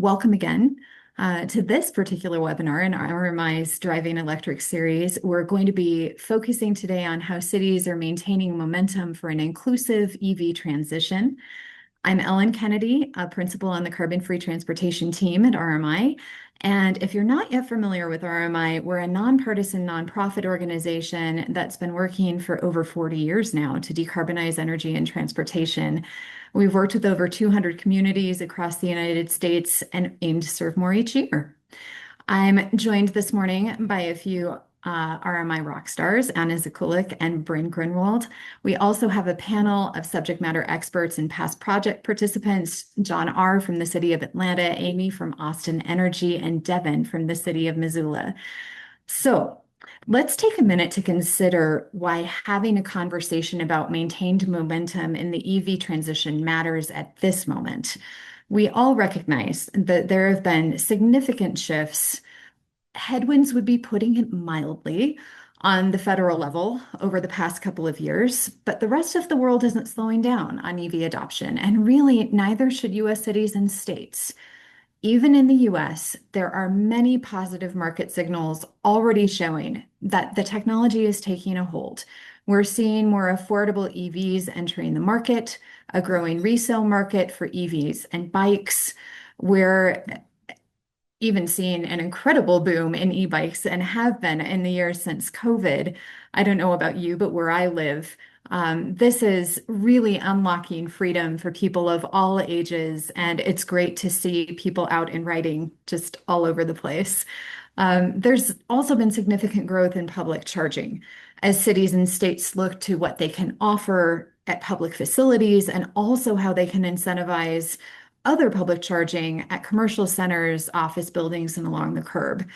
Welcome again to this particular webinar in RMI's Driving Electric series. We're going to be focusing today on how cities are maintaining momentum for an inclusive EV transition. I'm Ellen Kennedy, a principal on the carbon-free transportation team at RMI. And if you're not yet familiar with RMI, we're a nonpartisan nonprofit organization that's been working for over 40 years now to decarbonize energy and transportation. We've worked with over 200 communities across the United States and aim to serve more each year. I'm joined this morning by a few RMI rock stars, Anna Zakulik and Bryn Grunwald. We also have a panel of subject matter experts and past project participants, John R. from the city of Atlanta, Amy from Austin Energy, and Devin from the city of Missoula. So let's take a minute to consider why having a conversation about maintained momentum in the EV transition matters at this moment. We all recognize that there have been significant shifts. Headwinds would be putting it mildly on the federal level over the past couple of years, but the rest of the world isn't slowing down on EV adoption, and really neither should U.S. cities and states. Even in the US, there are many positive market signals already showing that the technology is taking a hold. We're seeing more affordable EVs entering the market, a growing resale market for EVs and bikes. We're even seeing an incredible boom in e-bikes and have been in the years since COVID. I don't know about you, but where I live, this is really unlocking freedom for people of all ages, and it's great to see people out and riding just all over the place. There's also been significant growth in public charging as cities and states look to what they can offer at public facilities and also how they can incentivize other public charging at commercial centers, office buildings, and along the curb.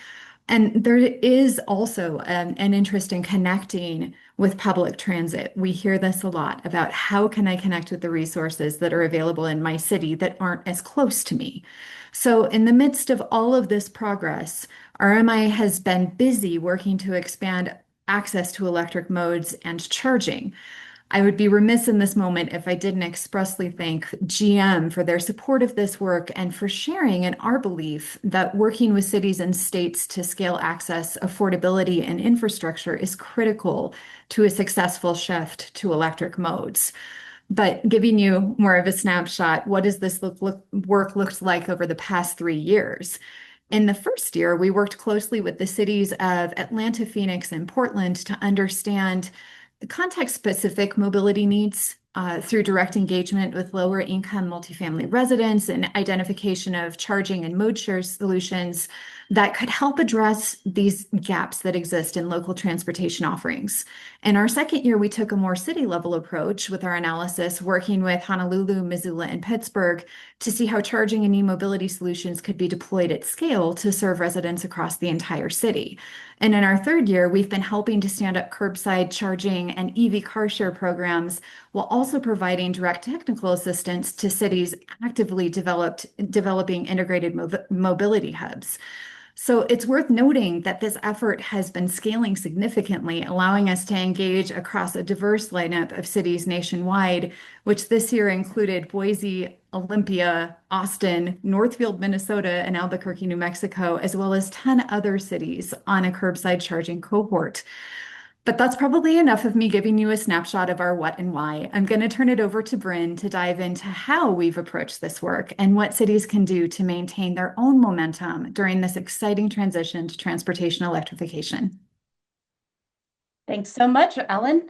And there is also an interest in connecting with public transit. We hear this a lot about how can I connect with the resources that are available in my city that aren't as close to me. So in the midst of all of this progress, RMI has been busy working to expand access to electric modes and charging. I would be remiss in this moment if I didn't expressly thank GM for their support of this work and for sharing in our belief that working with cities and states to scale access, affordability, and infrastructure is critical to a successful shift to electric modes. But giving you more of a snapshot, what does this work looked like over the past 3 years? In the first year, we worked closely with the cities of Atlanta, Phoenix, and Portland to understand context-specific mobility needs through direct engagement with lower income multifamily residents and identification of charging and mode share solutions that could help address these gaps that exist in local transportation offerings. In our second year, we took a more city-level approach with our analysis, working with Honolulu, Missoula, and Pittsburgh to see how charging and e-mobility solutions could be deployed at scale to serve residents across the entire city. And in our third year, we've been helping to stand up curbside charging and EV car share programs while also providing direct technical assistance to cities actively developing integrated mobility hubs. So it's worth noting that this effort has been scaling significantly, allowing us to engage across a diverse lineup of cities nationwide, which this year included Boise, Olympia, Austin, Northfield, Minnesota, and Albuquerque, New Mexico, as well as 10 other cities on a curbside charging cohort. But that's probably enough of me giving you a snapshot of our what and why. I'm going to turn it over to Bryn to dive into how we've approached this work and what cities can do to maintain their own momentum during this exciting transition to transportation electrification. Thanks so much, Ellen.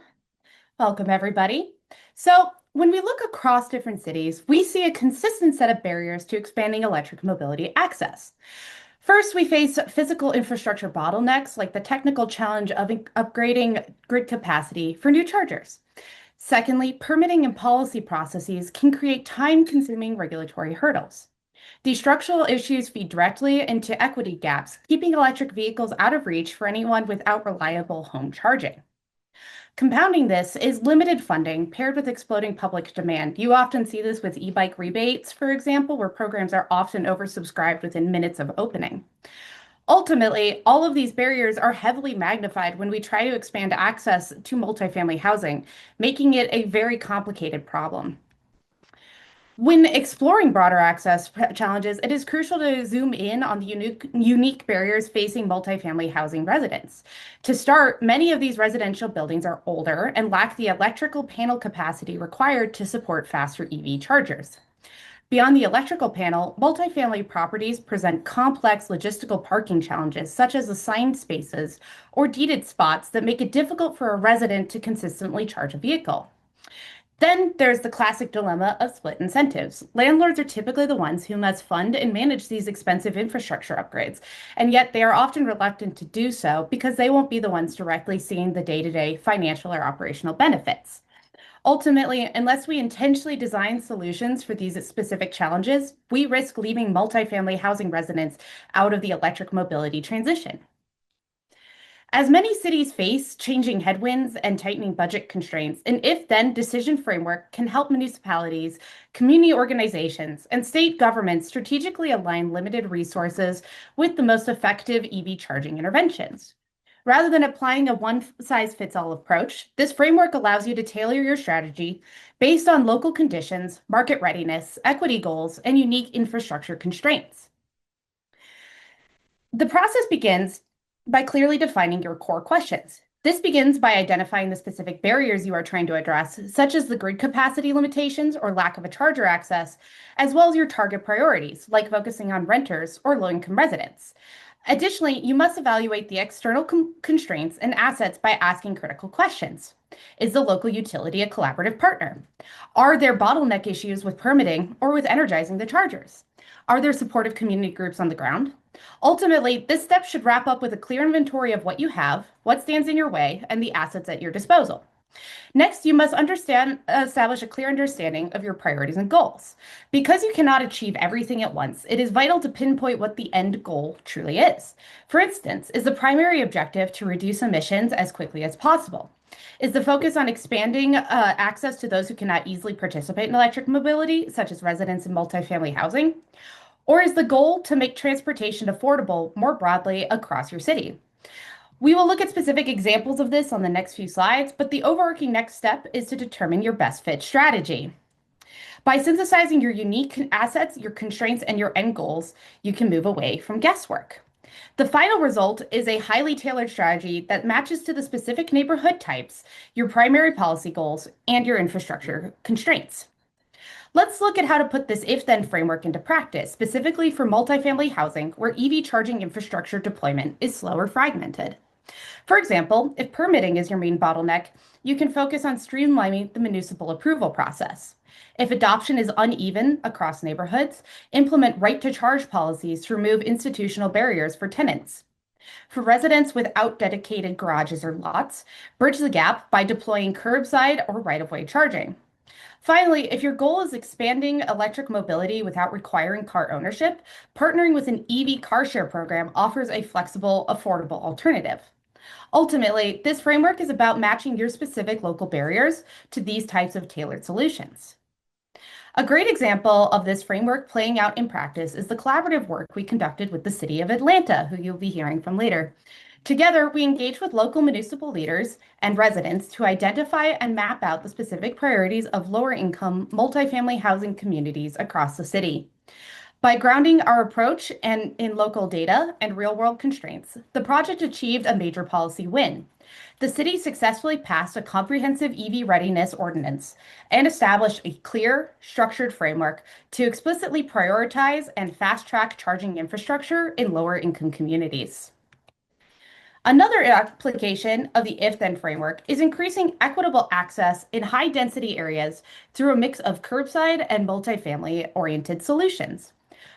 Welcome, everybody. So when we look across different cities, we see a consistent set of barriers to expanding electric mobility access. First, we face physical infrastructure bottlenecks like the technical challenge of upgrading grid capacity for new chargers. Secondly, permitting and policy processes can create time-consuming regulatory hurdles. These structural issues feed directly into equity gaps, keeping electric vehicles out of reach for anyone without reliable home charging. Compounding this is limited funding paired with exploding public demand. You often see this with e-bike rebates, for example, where programs are often oversubscribed within minutes of opening. Ultimately, all of these barriers are heavily magnified when we try to expand access to multifamily housing, making it a very complicated problem. When exploring broader access challenges, it is crucial to zoom in on the unique barriers facing multifamily housing residents. To start, many of these residential buildings are older and lack the electrical panel capacity required to support faster EV chargers. Beyond the electrical panel, multifamily properties present complex logistical parking challenges, such as assigned spaces or deeded spots that make it difficult for a resident to consistently charge a vehicle. Then there's the classic dilemma of split incentives. Landlords are typically the ones who must fund and manage these expensive infrastructure upgrades, and yet they are often reluctant to do so because they won't be the ones directly seeing the day-to-day financial or operational benefits. Ultimately, unless we intentionally design solutions for these specific challenges, we risk leaving multifamily housing residents out of the electric mobility transition. As many cities face changing headwinds and tightening budget constraints, an if-then decision framework can help municipalities, community organizations, and state governments strategically align limited resources with the most effective EV charging interventions. Rather than applying a one-size-fits-all approach, this framework allows you to tailor your strategy based on local conditions, market readiness, equity goals, and unique infrastructure constraints. The process begins by clearly defining your core questions. This begins by identifying the specific barriers you are trying to address, such as the grid capacity limitations or lack of a charger access, as well as your target priorities, like focusing on renters or low-income residents. Additionally, you must evaluate the external constraints and assets by asking critical questions. Is the local utility a collaborative partner? Are there bottleneck issues with permitting or with energizing the chargers? Are there supportive community groups on the ground? Ultimately, this step should wrap up with a clear inventory of what you have, what stands in your way, and the assets at your disposal. Next, you must establish a clear understanding of your priorities and goals. Because you cannot achieve everything at once, it is vital to pinpoint what the end goal truly is. For instance, is the primary objective to reduce emissions as quickly as possible? Is the focus on expanding access to those who cannot easily participate in electric mobility, such as residents in multifamily housing? Or is the goal to make transportation affordable more broadly across your city? We will look at specific examples of this on the next few slides, but the overarching next step is to determine your best fit strategy. By synthesizing your unique assets, your constraints, and your end goals, you can move away from guesswork. The final result is a highly tailored strategy that matches to the specific neighborhood types, your primary policy goals, and your infrastructure constraints. Let's look at how to put this if-then framework into practice, specifically for multifamily housing where EV charging infrastructure deployment is slow or fragmented. For example, if permitting is your main bottleneck, you can focus on streamlining the municipal approval process. If adoption is uneven across neighborhoods, implement right-to-charge policies to remove institutional barriers for tenants. For residents without dedicated garages or lots, bridge the gap by deploying curbside or right-of-way charging. Finally, if your goal is expanding electric mobility without requiring car ownership, partnering with an EV car share program offers a flexible, affordable alternative. Ultimately, this framework is about matching your specific local barriers to these types of tailored solutions. A great example of this framework playing out in practice is the collaborative work we conducted with the City of Atlanta, who you'll be hearing from later. Together, we engaged with local municipal leaders and residents to identify and map out the specific priorities of lower-income multifamily housing communities across the city. By grounding our approach in local data and real-world constraints, the project achieved a major policy win. The city successfully passed a comprehensive EV readiness ordinance and established a clear, structured framework to explicitly prioritize and fast-track charging infrastructure in lower-income communities. Another application of the if-then framework is increasing equitable access in high-density areas through a mix of curbside and multifamily-oriented solutions.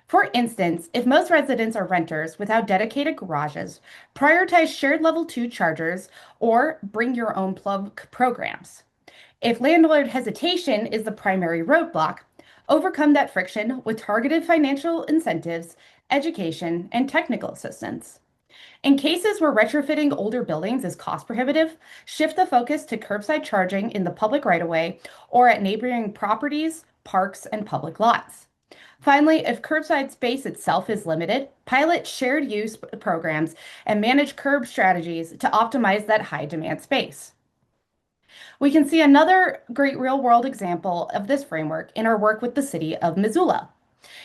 For instance, if most residents are renters without dedicated garages, prioritize shared level 2 chargers or bring your own plug programs. If landlord hesitation is the primary roadblock, overcome that friction with targeted financial incentives, education, and technical assistance. In cases where retrofitting older buildings is cost prohibitive, shift the focus to curbside charging in the public right-of-way or at neighboring properties, parks, and public lots. Finally, if curbside space itself is limited, pilot shared use programs and manage curb strategies to optimize that high demand space. We can see another great real-world example of this framework in our work with the city of Missoula.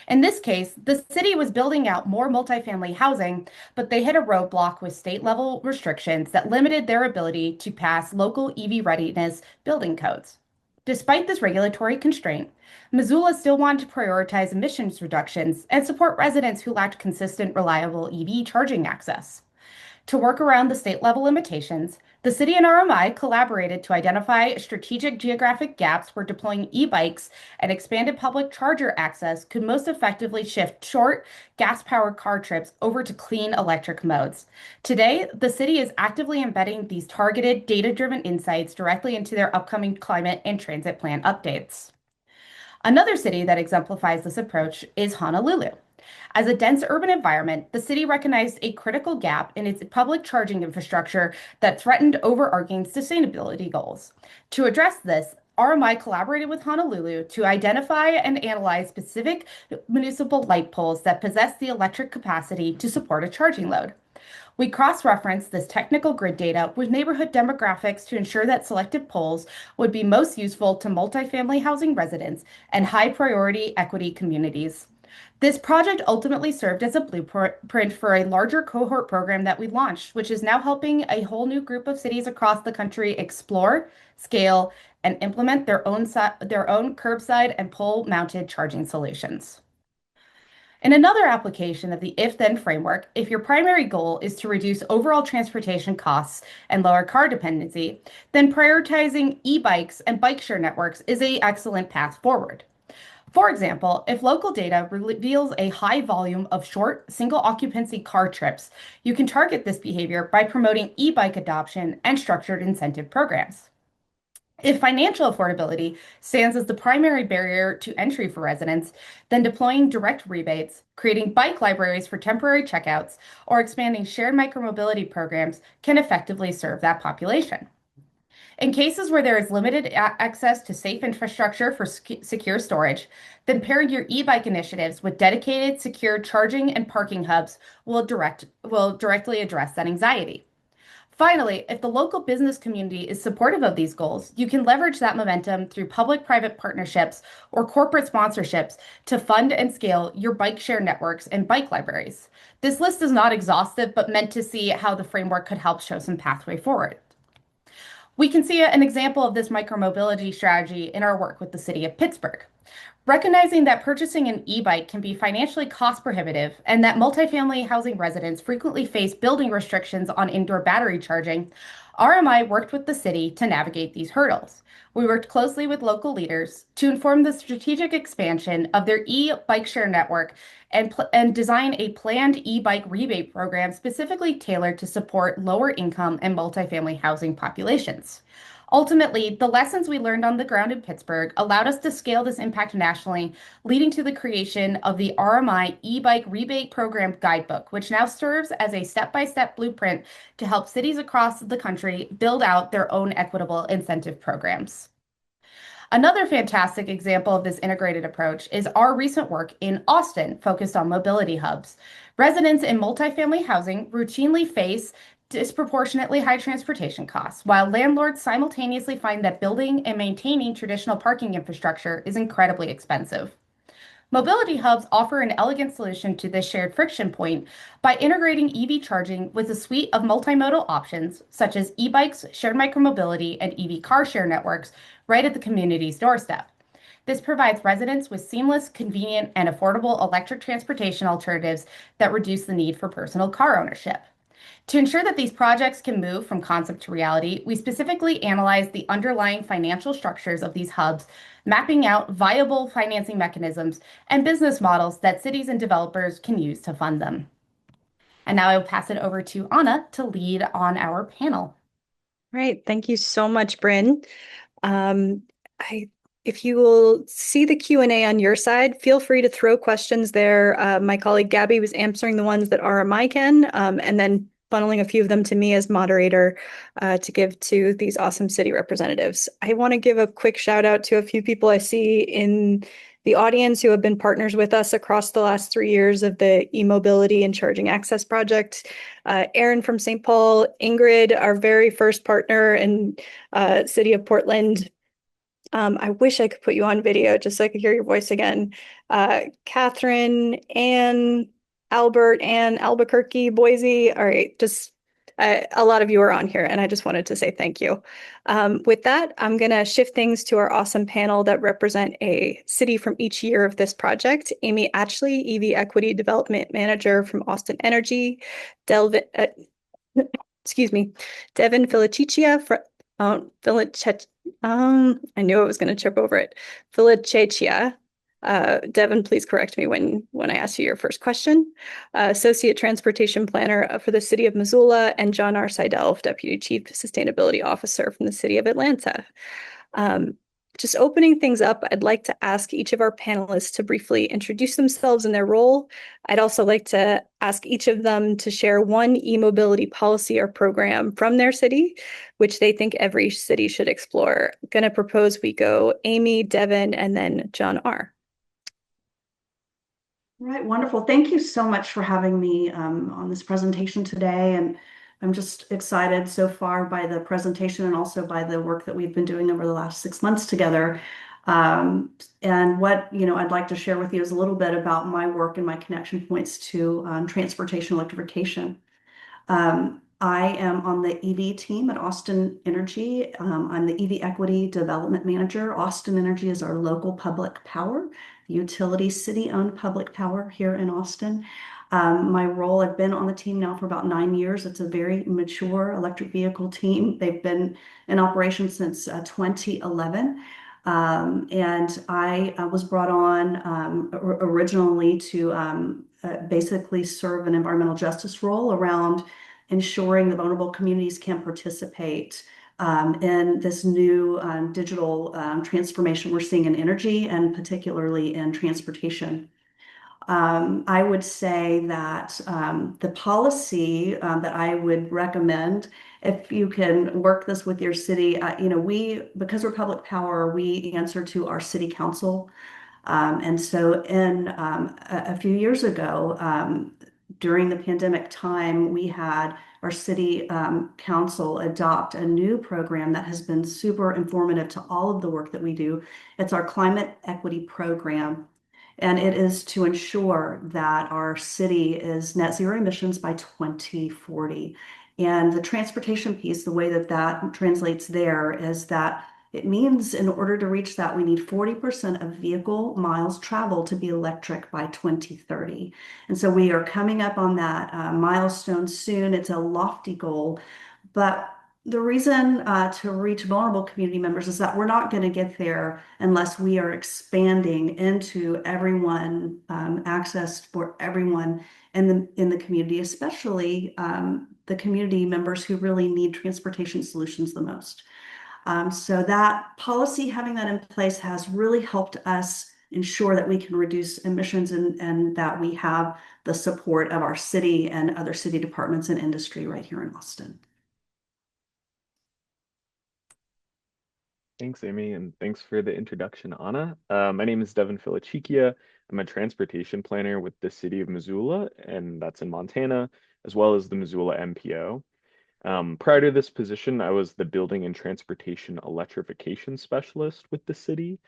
In this case, the city was building out more multifamily housing, but they hit a roadblock with state level restrictions that limited their ability to pass local EV readiness building codes. Despite this regulatory constraint, Missoula still wanted to prioritize emissions reductions and support residents who lacked consistent, reliable EV charging access. To work around the state level limitations, the city and RMI collaborated to identify strategic geographic gaps where deploying e-bikes and expanded public charger access could most effectively shift short gas-powered car trips over to clean electric modes. Today, the city is actively embedding these targeted, data-driven insights directly into their upcoming climate and transit plan updates. Another city that exemplifies this approach is Honolulu. As a dense urban environment, the city recognized a critical gap in its public charging infrastructure that threatened overarching sustainability goals. To address this, RMI collaborated with Honolulu to identify and analyze specific municipal light poles that possess the electric capacity to support a charging load. We cross-referenced this technical grid data with neighborhood demographics to ensure that selected poles would be most useful to multifamily housing residents and high-priority equity communities. This project ultimately served as a blueprint for a larger cohort program that we launched, which is now helping a whole new group of cities across the country explore, scale, and implement their own curbside and pole-mounted charging solutions. In another application of the if-then framework, if your primary goal is to reduce overall transportation costs and lower car dependency, then prioritizing e-bikes and bike share networks is an excellent path forward. For example, if local data reveals a high volume of short, single occupancy car trips, you can target this behavior by promoting e-bike adoption and structured incentive programs. If financial affordability stands as the primary barrier to entry for residents, then deploying direct rebates, creating bike libraries for temporary checkouts, or expanding shared micromobility programs can effectively serve that population. In cases where there is limited access to safe infrastructure for secure storage, then pairing your e-bike initiatives with dedicated, secure charging and parking hubs will directly address that anxiety. Finally, if the local business community is supportive of these goals, you can leverage that momentum through public-private partnerships or corporate sponsorships to fund and scale your bike share networks and bike libraries. This list is not exhaustive, but meant to see how the framework could help show some pathway forward. We can see an example of this micromobility strategy in our work with the city of Pittsburgh. Recognizing that purchasing an e-bike can be financially cost prohibitive and that multifamily housing residents frequently face building restrictions on indoor battery charging, RMI worked with the city to navigate these hurdles. We worked closely with local leaders to inform the strategic expansion of their e-bike share network and design a planned e-bike rebate program specifically tailored to support lower income and multifamily housing populations. Ultimately, the lessons we learned on the ground in Pittsburgh allowed us to scale this impact nationally, leading to the creation of the RMI e-bike rebate program guidebook, which now serves as a step-by-step blueprint to help cities across the country build out their own equitable incentive programs. Another fantastic example of this integrated approach is our recent work in Austin, focused on mobility hubs. Residents in multifamily housing routinely face disproportionately high transportation costs, while landlords simultaneously find that building and maintaining traditional parking infrastructure is incredibly expensive. Mobility hubs offer an elegant solution to this shared friction point by integrating EV charging with a suite of multimodal options, such as e-bikes, shared micromobility, and EV car share networks, right at the community's doorstep. This provides residents with seamless, convenient, and affordable electric transportation alternatives that reduce the need for personal car ownership. To ensure that these projects can move from concept to reality, we specifically analyzed the underlying financial structures of these hubs, mapping out viable financing mechanisms and business models that cities and developers can use to fund them. And now I will pass it over to Anna to lead on our panel. Right. Thank you so much, Bryn. If you will see the Q&A on your side, feel free to throw questions there. My colleague Gabby was answering the ones that RMI can, and then funneling a few of them to me as moderator to give to these awesome city representatives. I want to give a quick shout out to a few people I see in the audience who have been partners with us across the last 3 years of the e-mobility and charging access project, Aaron from St. Paul, Ingrid, our very first partner in City of Portland. I wish I could put you on video just so I could hear your voice again. Catherine, Ann, Albert, Ann, Albuquerque, Boise. All right, just a lot of you are on here, and I just wanted to say thank you. With that, I'm going to shift things to our awesome panel that represent a city from each year of this project. Amy Atchley, EV Equity Development Manager from Austin Energy. Excuse me, Devin Filichiccia from I knew I was going to trip over it. Filichiccia. Devin, please correct me when I ask you your first question. Associate Transportation Planner for the City of Missoula, and John R. Seidel, Deputy Chief Sustainability Officer from the City of Atlanta. Just opening things up, I'd like to ask each of our panelists to briefly introduce themselves and their role. I'd also like to ask each of them to share one e-mobility policy or program from their city, which they think every city should explore. I'm going to propose we go Amy, Devin, and then John R. Right, wonderful. Thank you so much for having me on this presentation today. And I'm just excited so far by the presentation and also by the work that we've been doing over the last 6 months together. And what I'd like to share with you is a little bit about my work and my connection points to transportation electrification. I am on the EV team at Austin Energy. I'm the EV Equity Development Manager. Austin Energy is our local public power, utility city-owned public power here in Austin. My role, I've been on the team now for about 9 years. It's a very mature electric vehicle team. They've been in operation since 2011. And I was brought on originally to basically serve an environmental justice role around ensuring the vulnerable communities can participate in this new digital transformation we're seeing in energy and particularly in transportation. I would say that the policy that I would recommend, if you can work this with your city, because we're public power, we answer to our city council. And so a few years ago, during the pandemic time, we had our city council adopt a new program that has been super informative to all of the work that we do. It's our climate equity program. And it is to ensure that our city is net zero emissions by 2040. And the transportation piece, the way that that translates there is that it means in order to reach that, we need 40% of vehicle miles traveled to be electric by 2030. And so we are coming up on that milestone soon. It's a lofty goal, but the reason to reach vulnerable community members is that we're not going to get there unless we are expanding into everyone, access for everyone in the community, especially the community members who really need transportation solutions the most. So that policy, having that in place, has really helped us ensure that we can reduce emissions and that we have the support of our city and other city departments and industry right here in Austin. Thanks, Amy, and thanks for the introduction, Anna. My name is Devin Filichiccia. I'm a transportation planner with the city of Missoula, and that's in Montana, as well as the Missoula MPO. Prior to this position, I was the building and transportation electrification specialist with the city.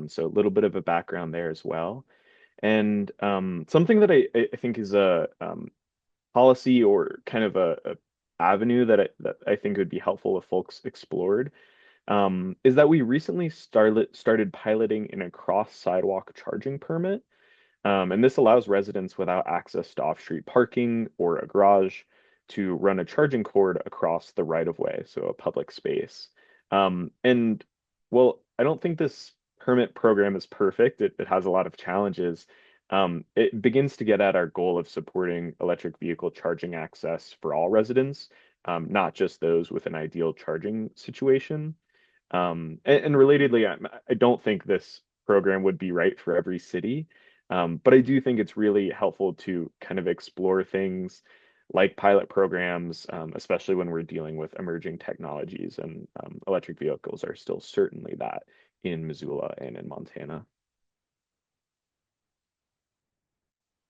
So a little bit of a background there as well. And something that I think is a policy or kind of a avenue that I think would be helpful if folks explored is that we recently started piloting an across sidewalk charging permit. And this allows residents without access to off-street parking or a garage to run a charging cord across the right-of-way, so a public space. And well, I don't think this permit program is perfect. It has a lot of challenges. It begins to get at our goal of supporting electric vehicle charging access for all residents, not just those with an ideal charging situation. And relatedly, I don't think this program would be right for every city, but I do think it's really helpful to kind of explore things like pilot programs, especially when we're dealing with emerging technologies, and electric vehicles are still certainly that in Missoula and in Montana.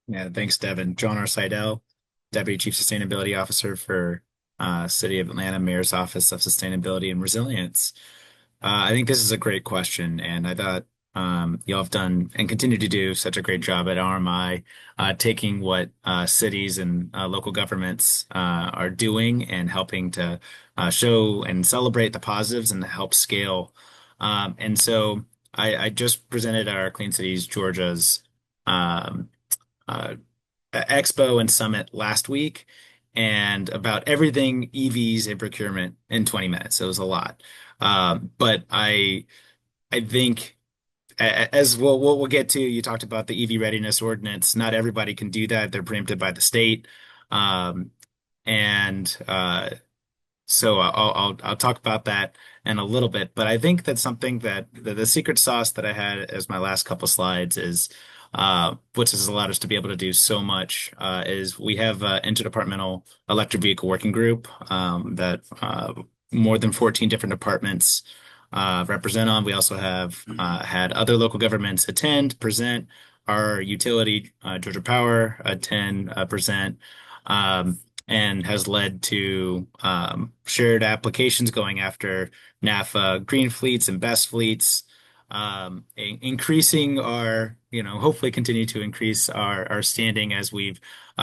Yeah, thanks, Devin. John R. Seidel, Deputy Chief Sustainability Officer for City of Atlanta Mayor's Office of Sustainability and Resilience. I think this is a great question, and I thought y'all have done and continue to do such a great job at RMI, taking what cities and local governments are doing and helping to show and celebrate the positives and help scale. And so I just presented our Clean Cities Georgia's um, uh, expo and summit last week, and about everything EVs and procurement in 20 minutes. It was a lot. But I think as we'll get to, you talked about the EV readiness ordinance. Not everybody can do that. They're preempted by the state. Um, and so I'll talk about that in a little bit, but I think that's something that the secret sauce that I had as my last couple slides is which has allowed us to be able to do so much is we have an interdepartmental electric vehicle working group that more than 14 different departments represent on. We also have had other local governments attend, present, our utility, Georgia Power, attend, present. And has led to shared applications going after NAFA green fleets and best fleets, increasing our, hopefully continue to increase our standing as we've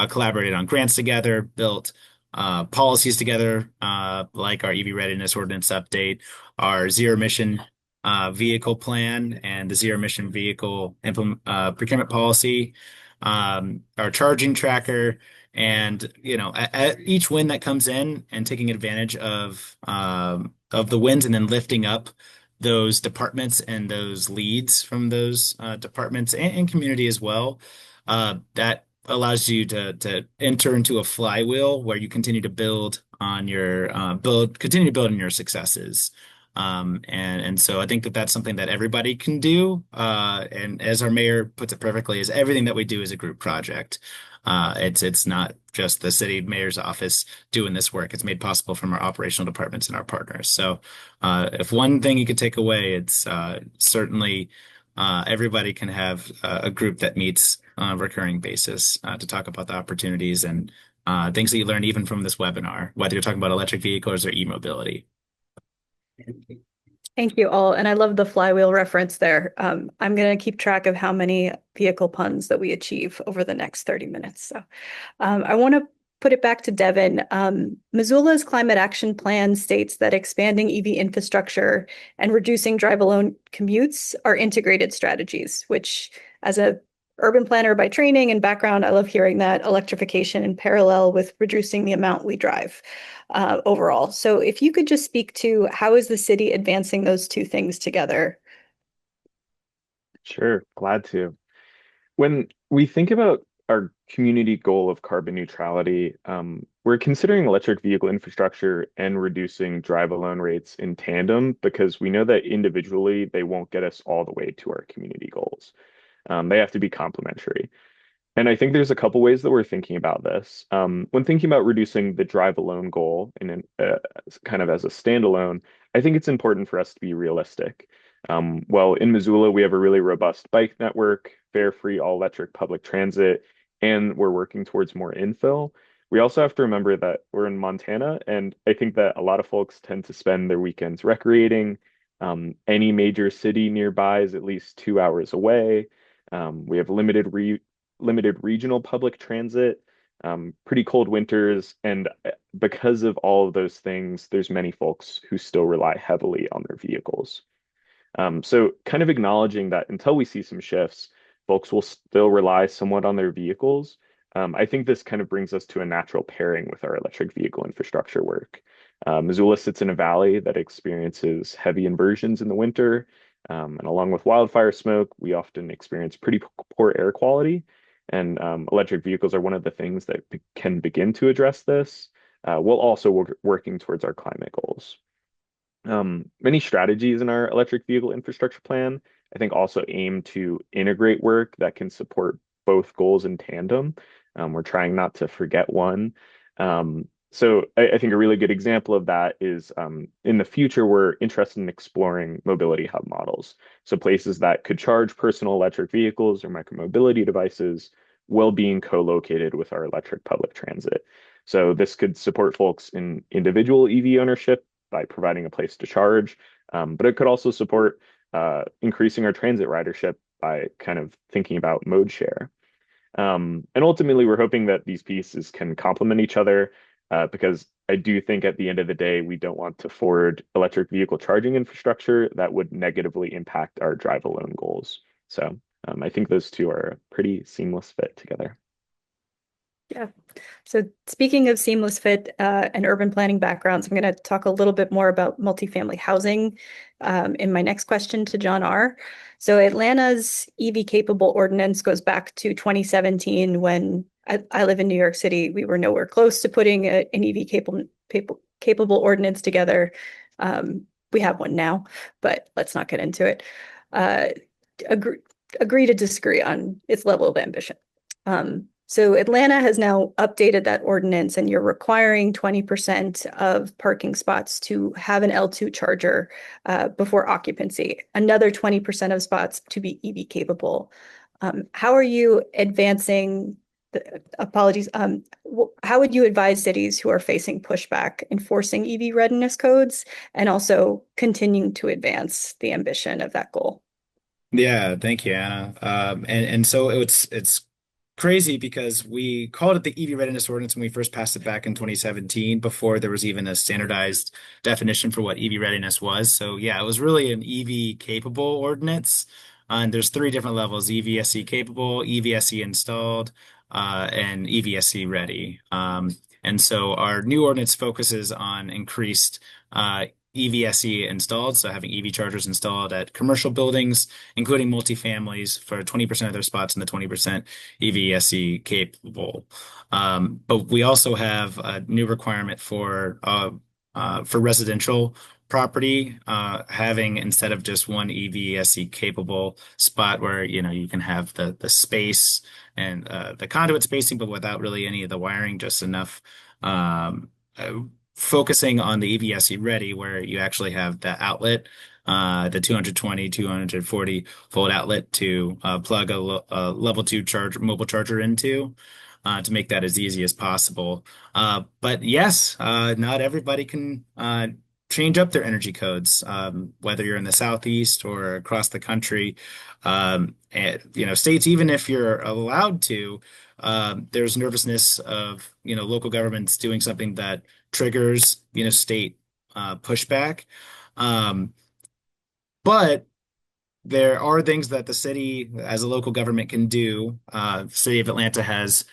collaborated on grants together, built policies together, like our EV readiness ordinance update, our zero emission vehicle plan, and the zero emission vehicle procurement policy, our charging tracker. And at each win that comes in and taking advantage of the wins and then lifting up those departments and those leads from those departments and community as well, that allows you to enter into a flywheel where you continue to build on your continue to build on your successes. And so I think that that's something that everybody can do. And as our mayor puts it perfectly, is everything that we do is a group project. It's not just the city mayor's office doing this work. It's made possible from our operational departments and our partners. So if one thing you could take away, it's certainly everybody can have a group that meets on a recurring basis to talk about the opportunities and things that you learn even from this webinar, whether you're talking about electric vehicles or e-mobility. Thank you all. And I love the flywheel reference there. I'm going to keep track of how many vehicle puns that we achieve over the next 30 minutes. So I want to put it back to Devin. Missoula's climate action plan states that expanding EV infrastructure and reducing drive-alone commutes are integrated strategies, which as a urban planner by training and background, I love hearing that electrification in parallel with reducing the amount we drive overall. So if you could just speak to how is the city advancing those two things together? Sure, glad to. When we think about our community goal of carbon neutrality, we're considering electric vehicle infrastructure and reducing drive-alone rates in tandem because we know that individually they won't get us all the way to our community goals. They have to be complementary. And I think there's a couple ways that we're thinking about this. When thinking about reducing the drive alone goal in kind of as a standalone, I think it's important for us to be realistic. Well, in Missoula, we have a really robust bike network, fare-free all-electric public transit, and we're working towards more infill. We also have to remember that we're in Montana, and I think that a lot of folks tend to spend their weekends recreating. Any major city nearby is at least 2 hours away. We have limited regional public transit, pretty cold winters, and because of all of those things, there's many folks who still rely heavily on their vehicles. So kind of acknowledging that until we see some shifts, folks will still rely somewhat on their vehicles. I think this kind of brings us to a natural pairing with our electric vehicle infrastructure work. Missoula sits in a valley that experiences heavy inversions in the winter, and along with wildfire smoke, we often experience pretty poor air quality. And electric vehicles are one of the things that can begin to address this, while also working towards our climate goals. Many strategies in our electric vehicle infrastructure plan, I think, also aim to integrate work that can support both goals in tandem. We're trying not to forget one. So I think a really good example of that is in the future, we're interested in exploring mobility hub models. So places that could charge personal electric vehicles or micromobility devices while being co-located with our electric public transit. So this could support folks in individual EV ownership by providing a place to charge, but it could also support increasing our transit ridership by kind of thinking about mode share. And ultimately, we're hoping that these pieces can complement each other because I do think at the end of the day, we don't want to forward electric vehicle charging infrastructure that would negatively impact our drive alone goals. So I think those two are a pretty seamless fit together. Yeah. So speaking of seamless fit and urban planning backgrounds, I'm going to talk a little bit more about multifamily housing in my next question to John R. So Atlanta's EV capable ordinance goes back to 2017 when I live in New York City. We were nowhere close to putting an EV capable ordinance together. We have one now, but let's not get into it. Agree to disagree on its level of ambition. So Atlanta has now updated that ordinance, and you're requiring 20% of parking spots to have an L2 charger before occupancy, another 20% of spots to be EV capable. How are you advancing apologies. How would you advise cities who are facing pushback enforcing EV readiness codes and also continuing to advance the ambition of that goal? Yeah, thank you, Anna. And so it's crazy because we called it the EV readiness ordinance when we first passed it back in 2017, before there was even a standardized definition for what EV readiness was. So yeah, it was really an EV capable ordinance. And there's three different levels: EVSE capable, EVSE installed, and EVSE ready. And so our new ordinance focuses on increased EVSE installed, so having EV chargers installed at commercial buildings, including multifamilies, for 20% of their spots, and the 20% EVSE capable. But we also have a new requirement for residential property, having, instead of just one EVSE capable spot where you can have the space and the conduit spacing, but without really any of the wiring, just enough. Focusing on the EVSE ready, where you actually have the outlet, the 220, 240 volt outlet to plug a level 2 mobile charger into, to make that as easy as possible. But yes, not everybody can change up their energy codes, whether you're in the Southeast or across the country. States, even if you're allowed to, there's nervousness of local governments doing something that triggers state pushback. But there are things that the city, as a local government, can do. The city of Atlanta has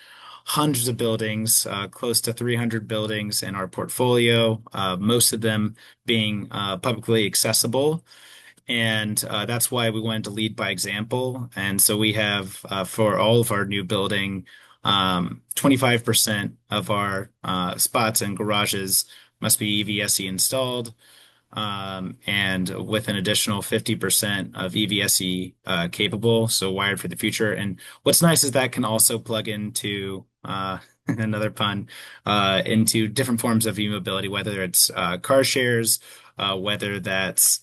hundreds of buildings, close to 300 buildings in our portfolio, most of them being publicly accessible. And that's why we wanted to lead by example. And so we have, for all of our new building, 25% of our spots and garages must be EVSE installed, and with an additional 50% of EVSE capable, so wired for the future. And what's nice is that can also plug into another pun, into different forms of e-mobility, whether it's car shares, whether that's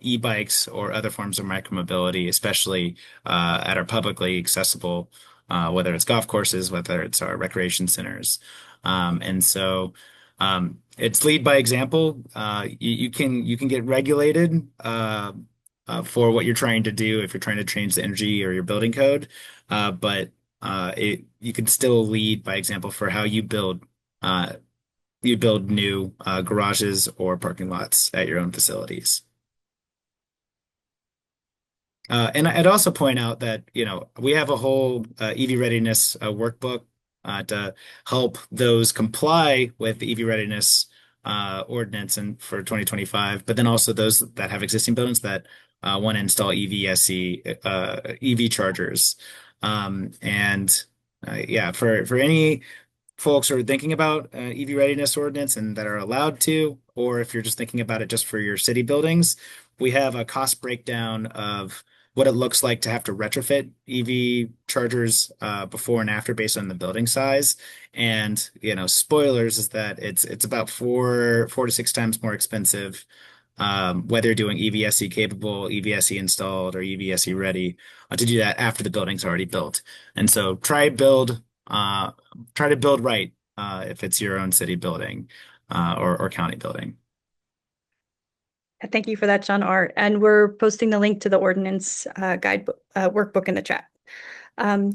e-bikes or other forms of micromobility, especially at our publicly accessible, whether it's golf courses, whether it's our recreation centers. And so it's lead by example. You can get regulated for what you're trying to do if you're trying to change the energy or your building code, but you can still lead by example for how you build new garages or parking lots at your own facilities. And I'd also point out that, we have a whole EV readiness workbook to help those comply with the EV readiness ordinance for 2025, but then also those that have existing buildings that want to install EVSE EV chargers. For any folks who are thinking about EV readiness ordinance and that are allowed to, or if you're just thinking about it just for your city buildings, we have a cost breakdown of what it looks like to have to retrofit EV chargers before and after, based on the building size. And spoilers is that it's about four to six times more expensive whether you're doing EVSE capable, EVSE installed, or EVSE ready, to do that after the building's already built. And so try to build right if it's your own city building or county building. Thank you for that, John R. And we're posting the link to the ordinance guidebook workbook in the chat.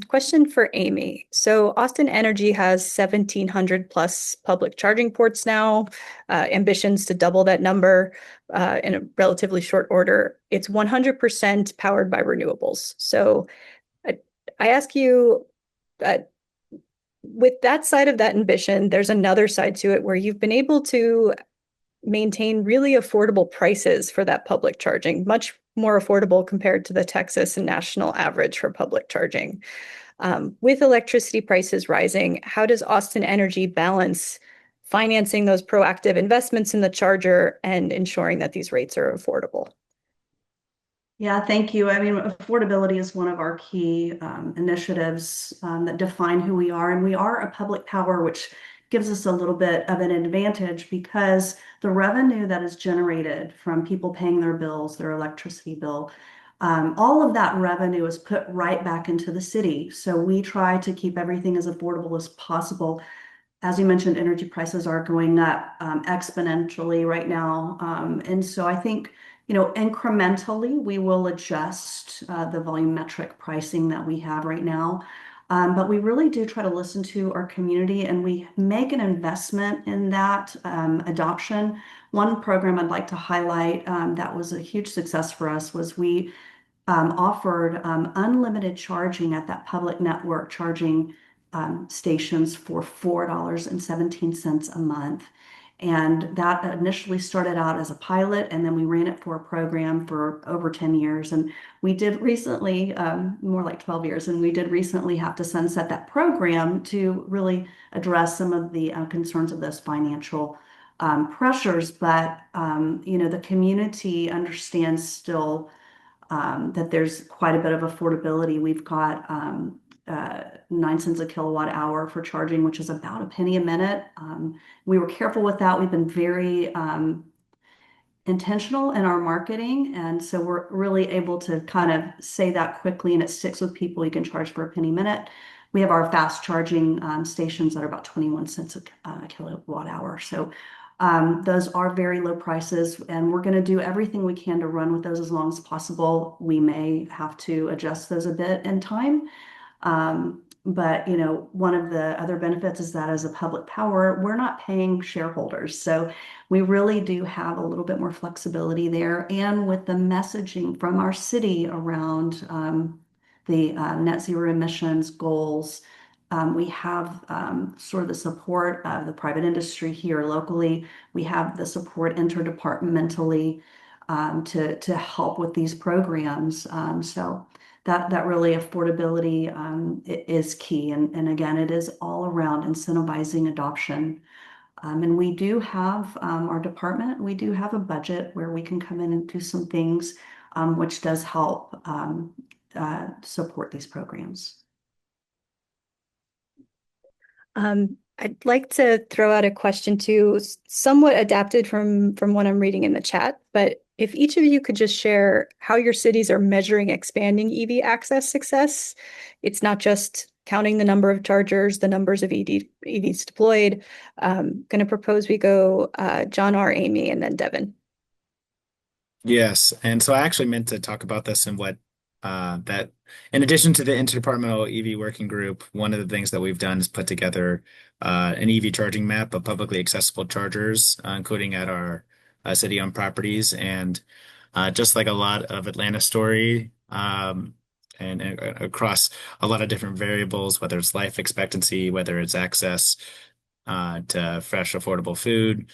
Question for Amy. So Austin Energy has 1,700 plus public charging ports now, ambitions to double that number in a relatively short order. It's 100% powered by renewables. So I ask you, with that side of that ambition, there's another side to it where you've been able to maintain really affordable prices for that public charging, much more affordable compared to the Texas and national average for public charging. With electricity prices rising, how does Austin Energy balance financing those proactive investments in the charger and ensuring that these rates are affordable? Yeah, thank you. I mean, affordability is one of our key initiatives that define who we are. And we are a public power, which gives us a little bit of an advantage because the revenue that is generated from people paying their bills, their electricity bill, all of that revenue is put right back into the city. So we try to keep everything as affordable as possible. As you mentioned, energy prices are going up exponentially right now. And so I think, incrementally, we will adjust the volumetric pricing that we have right now. But we really do try to listen to our community and we make an investment in that adoption. One program I'd like to highlight that was a huge success for us was we offered unlimited charging at that public network charging stations for $4.17 a month. And that initially started out as a pilot, and then we ran it for a program for over 10 years. And we did recently, more like 12 years, and we did recently have to sunset that program to really address some of the concerns of those financial pressures. But, the community understands still that there's quite a bit of affordability. We've got 9 cents a kilowatt hour for charging, which is about a penny a minute. We were careful with that. We've been very intentional in our marketing. And so we're really able to kind of say that quickly and it sticks with people. You can charge for a penny a minute. We have our fast charging stations that are about 21 cents a kilowatt hour. So those are very low prices, and we're going to do everything we can to run with those as long as possible. We may have to adjust those a bit in time. But one of the other benefits is that as a public power, we're not paying shareholders. So we really do have a little bit more flexibility there. And with the messaging from our city around the net zero emissions goals, we have sort of the support of the private industry here locally. We have the support interdepartmentally to help with these programs. So that really affordability is key. And again, it is all around incentivizing adoption. And we do have our department, we do have a budget where we can come in and do some things which does help support these programs. I'd like to throw out a question too, somewhat adapted from what I'm reading in the chat, but if each of you could just share how your cities are measuring expanding EV access success. It's not just counting the number of chargers, the numbers of EVs deployed. Going to propose we go John R., Amy, and then Devin. Yes, and so I actually meant to talk about this and what that in addition to the interdepartmental EV working group, one of the things that we've done is put together an EV charging map of publicly accessible chargers, including at our city-owned properties. And just like a lot of Atlanta story, and across a lot of different variables, whether it's life expectancy, whether it's access to fresh, affordable food,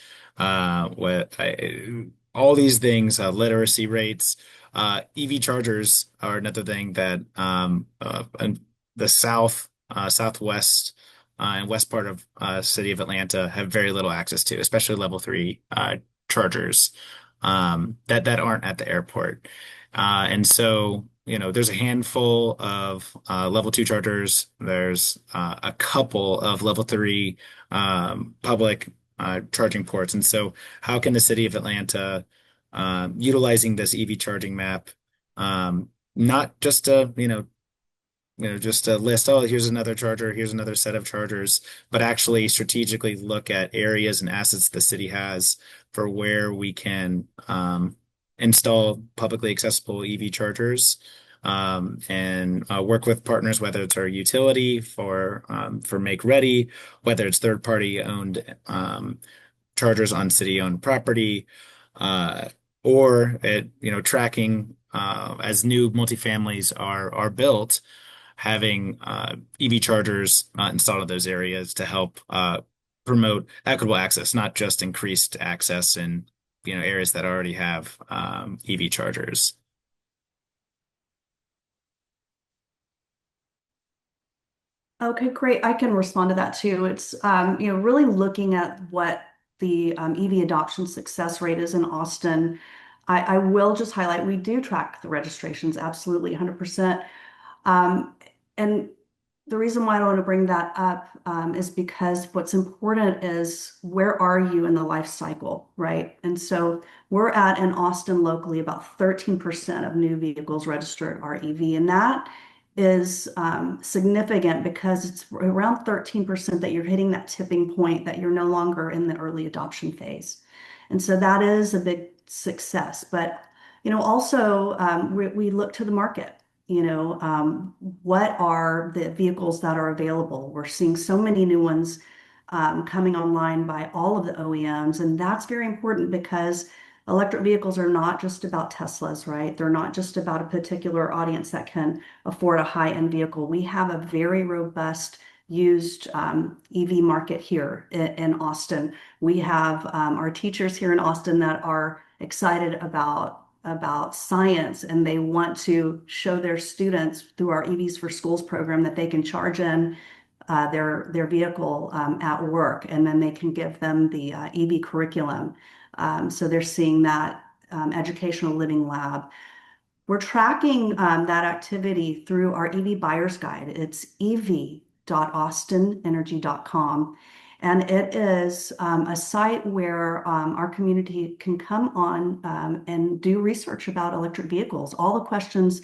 all these things, literacy rates. EV chargers are another thing that in the southwest and west part of city of Atlanta have very little access to, especially level 3 chargers that aren't at the airport. And so, there's a handful of level 2 chargers. There's a couple of level 3 public charging ports. And so how can the city of Atlanta utilizing this EV charging map, not just just a list, oh, here's another charger, here's another set of chargers, but actually strategically look at areas and assets the city has for where we can install publicly accessible EV chargers, and work with partners, whether it's our utility for make ready, whether it's third party owned chargers on city owned property, uh, or tracking as new multifamilies are built, having EV chargers installed in those areas to help promote equitable access, not just increased access in areas that already have EV chargers. Okay, great. I can respond to that too. It's really looking at what the EV adoption success rate is in Austin. I will just highlight we do track the registrations, absolutely 100%. And the reason why I want to bring that up is because what's important is where are you in the life cycle, right? And so we're at in Austin locally about 13% of new vehicles registered are EV, and that is significant because it's around 13% that you're hitting that tipping point that you're no longer in the early adoption phase. And so that is a big success. But also we look to the market. What are the vehicles that are available? We're seeing so many new ones coming online by all of the OEMs, and that's very important because electric vehicles are not just about Teslas, right? They're not just about a particular audience that can afford a high-end vehicle. We have a very robust used EV market here in Austin. We have our teachers here in Austin that are excited about science, and they want to show their students through our EVs for Schools program that they can charge in their vehicle at work, and then they can give them the EV curriculum. So they're seeing that educational living lab. We're tracking that activity through our EV buyer's guide. It's ev.austinenergy.com. And it is a site where our community can come on and do research about electric vehicles. All the questions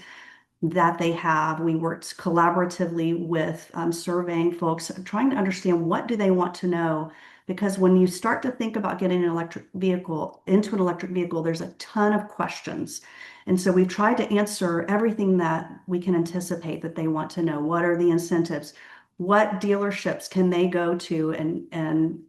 that they have, we worked collaboratively with surveying folks, trying to understand what do they want to know. Because when you start to think about getting an electric vehicle into an electric vehicle, there's a ton of questions. And so we've tried to answer everything that we can anticipate that they want to know. What are the incentives? What dealerships can they go to and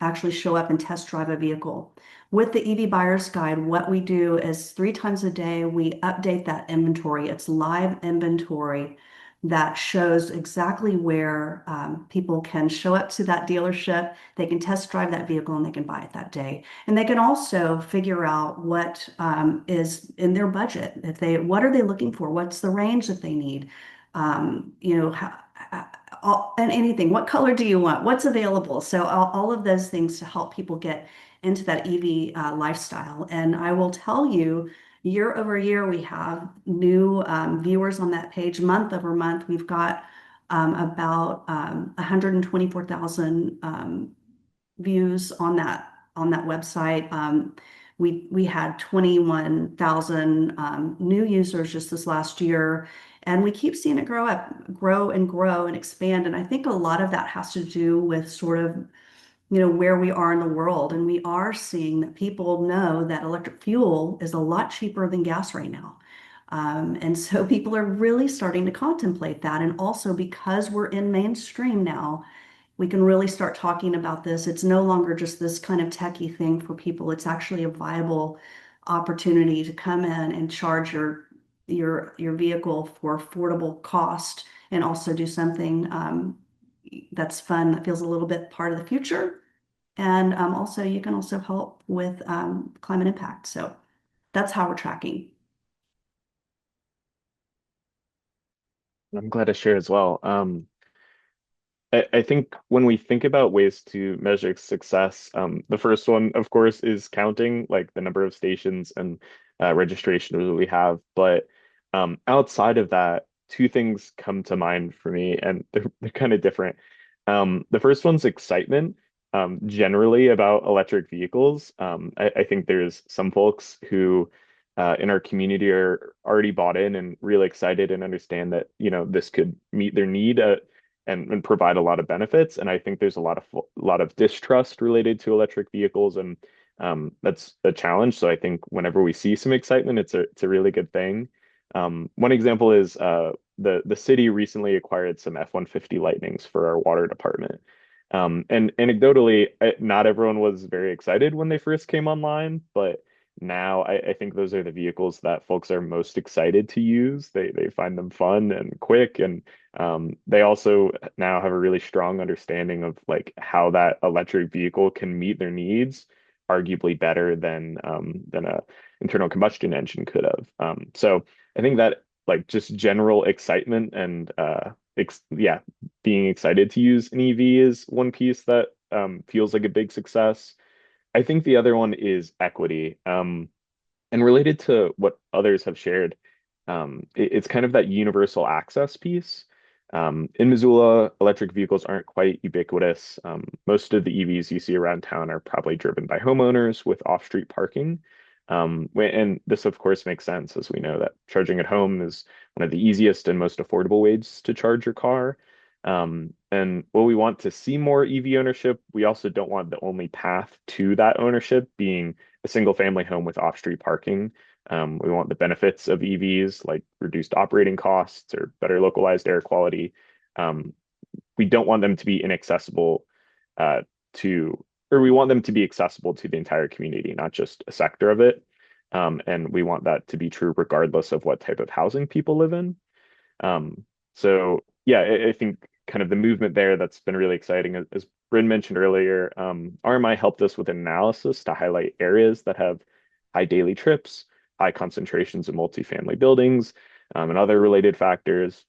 actually show up and test drive a vehicle? With the EV Buyer's Guide, what we do is 3 times a day, we update that inventory. It's live inventory that shows exactly where people can show up to that dealership, they can test drive that vehicle, and they can buy it that day. And they can also figure out what is in their budget. What are they looking for? What's the range that they need? And anything. What color do you want? What's available? So all of those things to help people get into that EV lifestyle. And I will tell you, year over year, we have new viewers on that page. Month over month, we've got about 124,000 views on that website. We had 21,000 new users just this last year, and we keep seeing it grow and expand. And I think a lot of that has to do with sort of where we are in the world. And we are seeing that people know that electric fuel is a lot cheaper than gas right now. And so people are really starting to contemplate that. And also because we're in mainstream now, we can really start talking about this. It's no longer just this kind of techie thing for people. It's actually a viable opportunity to come in and charge your vehicle for affordable cost, and also do something that's fun, that feels a little bit part of the future. And also you can also help with climate impact. So that's how we're tracking. I'm glad to share as well. I think when we think about ways to measure success, the first one, of course, is counting like the number of stations and registrations that we have. But outside of that, 2 things come to mind for me, and they're kind of different. The first one's excitement. generally about electric vehicles. I think there's some folks who in our community are already bought in and really excited and understand that, this could meet their need and provide a lot of benefits. And I think there's a lot of distrust related to electric vehicles, and that's a challenge. So I think whenever we see some excitement, it's a really good thing. One example is the city recently acquired some F-150 Lightnings for our water department. And anecdotally, not everyone was very excited when they first came online, but now I think those are the vehicles that folks are most excited to use. They find them fun and quick, and they also now have a really strong understanding of like how that electric vehicle can meet their needs, arguably better than a internal combustion engine could have. So I think that like just general excitement and yeah, being excited to use an EV is one piece that feels like a big success. I think the other one is equity. And related to what others have shared, it's kind of that universal access piece. In Missoula, electric vehicles aren't quite ubiquitous. Most of the EVs you see around town are probably driven by homeowners with off-street parking. And this, of course, makes sense as we know that charging at home is one of the easiest and most affordable ways to charge your car. And while we want to see more EV ownership, we also don't want the only path to that ownership being a single family home with off-street parking. We want the benefits of EVs like reduced operating costs or better localized air quality. We don't want them to be inaccessible or we want them to be accessible to the entire community, not just a sector of it. And we want that to be true regardless of what type of housing people live in. So yeah, I think kind of the movement there that's been really exciting, as Bryn mentioned earlier, RMI helped us with an analysis to highlight areas that have high daily trips, high concentrations of multifamily buildings, and other related factors.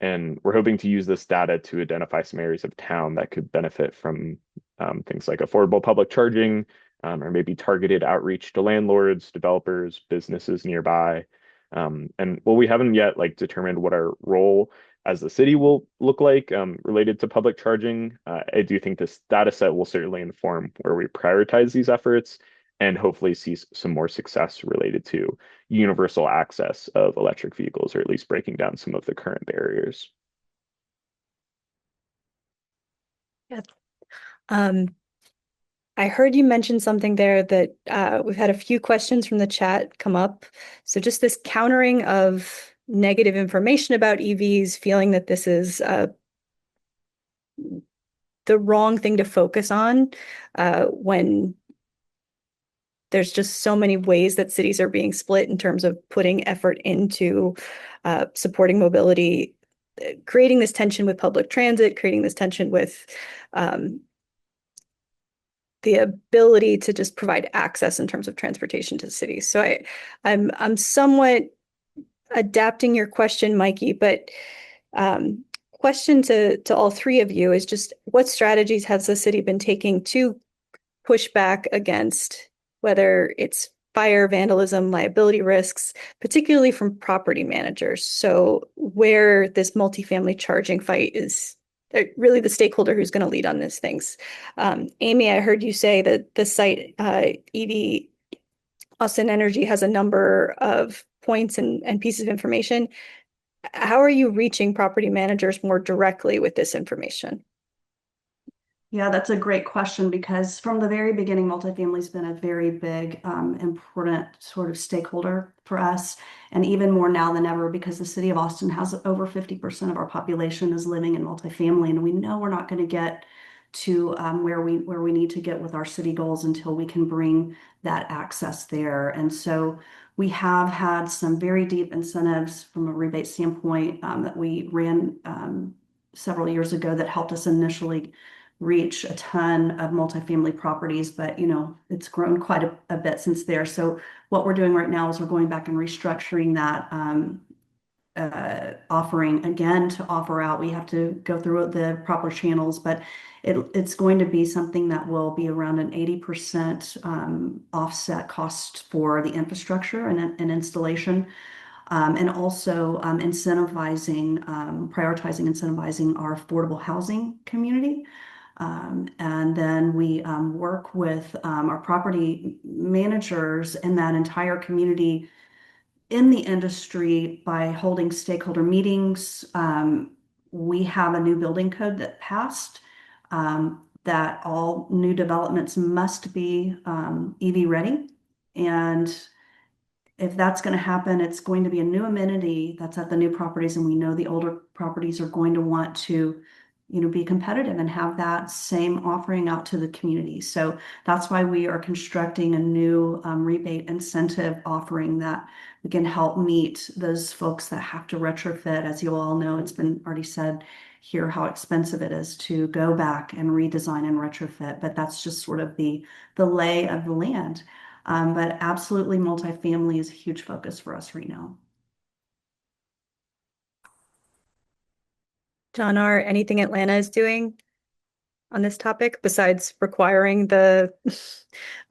And we're hoping to use this data to identify some areas of town that could benefit from things like affordable public charging, or maybe targeted outreach to landlords, developers, businesses nearby. And well, we haven't yet like determined what our role as the city will look like related to public charging. I do think this data set will certainly inform where we prioritize these efforts and hopefully see some more success related to universal access of electric vehicles, or at least breaking down some of the current barriers. Yeah. I heard you mention something there that we've had a few questions from the chat come up. So just this countering of negative information about EVs, feeling that this is the wrong thing to focus on when there's just so many ways that cities are being split in terms of putting effort into supporting mobility, creating this tension with public transit, creating this tension with the ability to just provide access in terms of transportation to cities. So I'm somewhat adapting your question, Mikey, but question to all three of you is just what strategies has the city been taking to push back against whether it's fire, vandalism, liability risks, particularly from property managers? So where this multifamily charging fight is really the stakeholder who's going to lead on these things. Amy, I heard you say that the site EV Austin Energy has a number of points and pieces of information. How are you reaching property managers more directly with this information? Yeah, that's a great question, because from the very beginning, multifamily's been a very big, important sort of stakeholder for us, and even more now than ever, because the city of Austin has over 50% of our population is living in multifamily, and we know we're not going to get to where we need to get with our city goals until we can bring that access there. And so we have had some very deep incentives from a rebate standpoint that we ran several years ago that helped us initially reach a ton of multifamily properties, but it's grown quite a bit since there. So what we're doing right now is we're going back and restructuring that offering again to offer out. We have to go through the proper channels, but it's going to be something that will be around an 80% offset cost for the infrastructure and installation. And also prioritizing incentivizing our affordable housing community. And then we work with our property managers in that entire community in the industry by holding stakeholder meetings. We have a new building code that passed that all new developments must be EV ready. And if that's going to happen, it's going to be a new amenity that's at the new properties, and we know the older properties are going to want to, be competitive and have that same offering out to the community. So that's why we are constructing a new rebate incentive offering that we can help meet those folks that have to retrofit. As you all know, it's been already said here how expensive it is to go back and redesign and retrofit, but that's just sort of the lay of the land. But absolutely, multifamily is a huge focus for us right now. John R., anything Atlanta is doing on this topic besides requiring the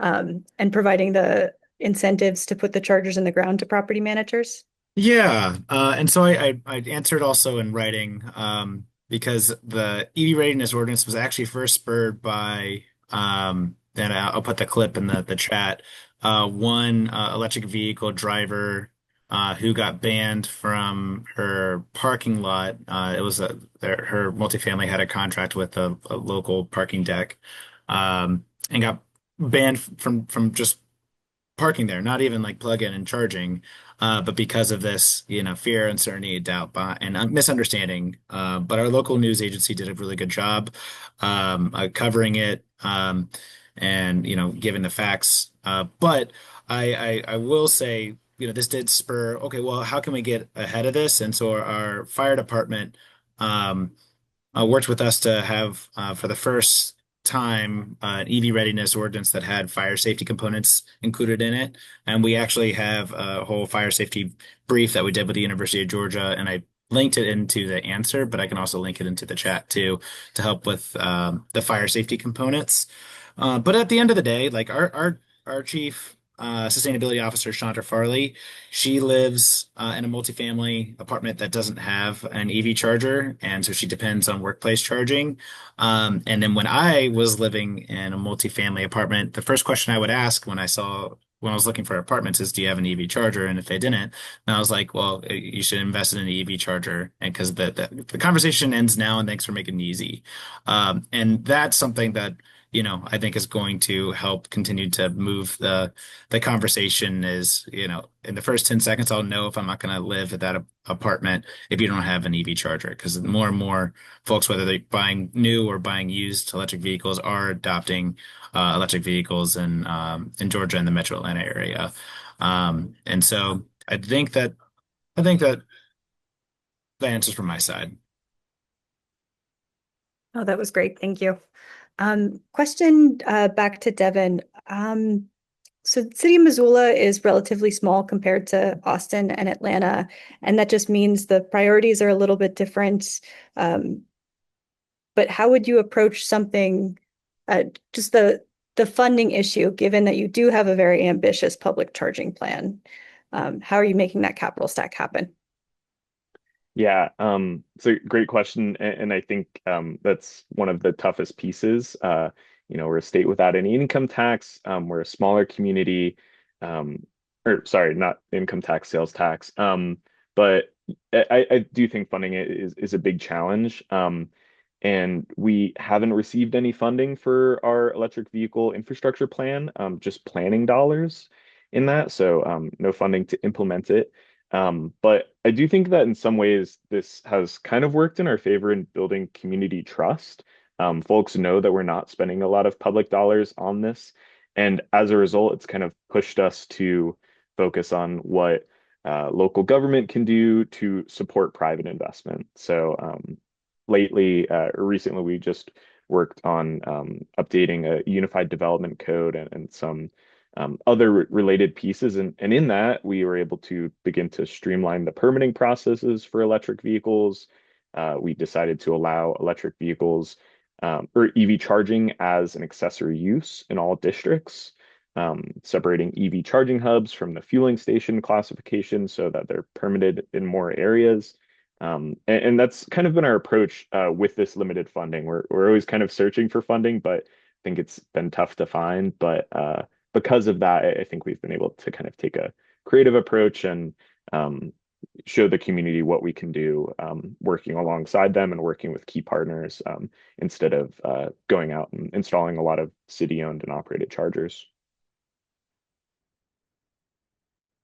and providing the incentives to put the chargers in the ground to property managers? Yeah, and so I answered also in writing because the EV readiness ordinance was actually first spurred by and I'll put the clip in the chat. One electric vehicle driver who got banned from her parking lot. It was her multifamily had a contract with a local parking deck, and got banned from just parking there, not even like plug in and charging, but because of this, fear, uncertainty, doubt, and misunderstanding. But our local news agency did a really good job covering it, and giving the facts. But I will say, this did spur. Okay, well, how can we get ahead of this? And so our fire department um, worked with us to have for the first time an EV readiness ordinance that had fire safety components included in it. And we actually have a whole fire safety brief that we did with the University of Georgia, and I linked it into the answer, but I can also link it into the chat too to help with the fire safety components. But at the end of the day, like our chief sustainability officer, Chandra Farley, she lives in a multifamily apartment that doesn't have an EV charger, and so she depends on workplace charging. And then when I was living in a multifamily apartment, the first question I would ask when I was looking for apartments is, do you have an EV charger? And if they didn't, then I was like, well, you should invest in an EV charger. And because the conversation ends now, and thanks for making it easy. And that's something that I think is going to help continue to move the conversation is, in the first 10 seconds, I'll know if I'm not going to live at that apartment if you don't have an EV charger, because more and more folks, whether they're buying new or buying used electric vehicles, are adopting electric vehicles in Georgia and the Metro Atlanta area. And so I think that the answer's from my side. Oh, that was great. Thank you. Question back to Devin. So the city of Missoula is relatively small compared to Austin and Atlanta, and that just means the priorities are a little bit different. But how would you approach something, just the funding issue, given that you do have a very ambitious public charging plan? How are you making that capital stack happen? Yeah, it's a great question, and I think that's one of the toughest pieces. We're a state without any income tax. We're a smaller community, or sorry, not income tax, sales tax. But I do think funding it is a big challenge. And we haven't received any funding for our electric vehicle infrastructure plan, just planning dollars in that. So no funding to implement it. But I do think that in some ways this has kind of worked in our favor in building community trust. Folks know that we're not spending a lot of public dollars on this. And as a result, it's kind of pushed us to focus on what local government can do to support private investment. So recently, we just worked on updating a unified development code and some other related pieces. And in that, we were able to begin to streamline the permitting processes for electric vehicles. We decided to allow electric vehicles or EV charging as an accessory use in all districts, separating EV charging hubs from the fueling station classification so that they're permitted in more areas. And that's kind of been our approach with this limited funding. We're always kind of searching for funding, but I think it's been tough to find. But because of that, I think we've been able to kind of take a creative approach and um, show the community what we can do, working alongside them and working with key partners instead of going out and installing a lot of city-owned and operated chargers.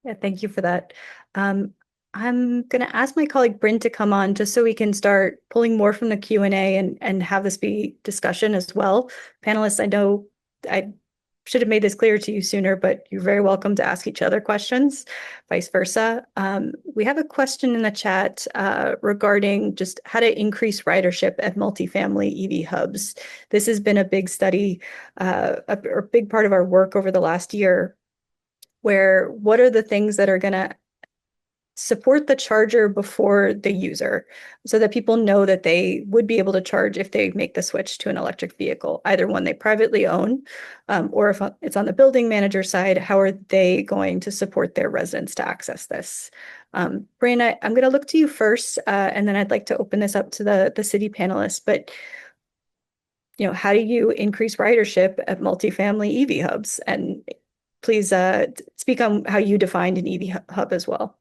Yeah, thank you for that. I'm going to ask my colleague Bryn to come on just so we can start pulling more from the Q&A and have this be discussion as well. Panelists, I know I should have made this clear to you sooner, but you're very welcome to ask each other questions, vice versa. We have a question in the chat regarding just how to increase ridership at multifamily EV hubs. This has been a big study, a big part of our work over the last year, where what are the things that are going to support the charger before the user so that people know that they would be able to charge if they make the switch to an electric vehicle, either one they privately own or if it's on the building manager side, how are they going to support their residents to access this? Bryn, I'm going to look to you first, and then I'd like to open this up to the city panelists. But how do you increase ridership at multifamily EV hubs? And please speak on how you defined an EV hub as well.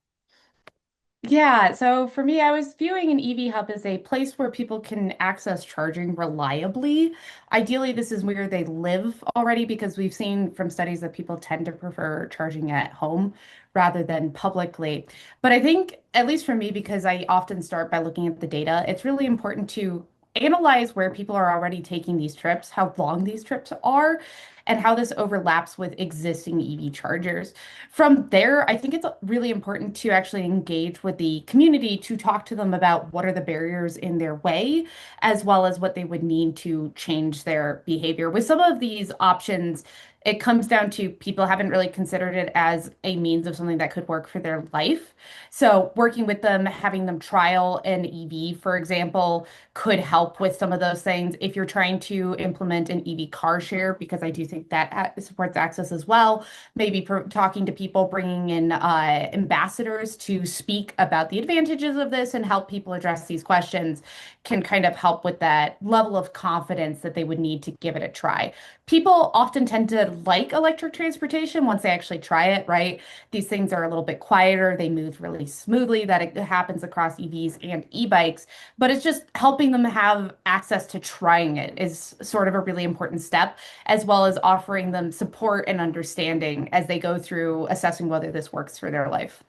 Yeah, so for me, I was viewing an EV hub as a place where people can access charging reliably. Ideally, this is where they live already because we've seen from studies that people tend to prefer charging at home rather than publicly. But I think, at least for me, because I often start by looking at the data, it's really important to analyze where people are already taking these trips, how long these trips are, and how this overlaps with existing EV chargers. From there, I think it's really important to actually engage with the community to talk to them about what are the barriers in their way, as well as what they would need to change their behavior. With some of these options, it comes down to people haven't really considered it as a means of something that could work for their life. So working with them, having them trial an EV, for example, could help with some of those things. If you're trying to implement an EV car share, because I do think that supports access as well, maybe talking to people, bringing in ambassadors to speak about the advantages of this and help people address these questions can kind of help with that level of confidence that they would need to give it a try. People often tend to like electric transportation once they actually try it, right? These things are a little bit quieter, they move really smoothly, that it happens across EVs and e-bikes, but it's just helping them have access to trying it is sort of a really important step, as well as offering them support and understanding as they go through assessing whether this works for their life.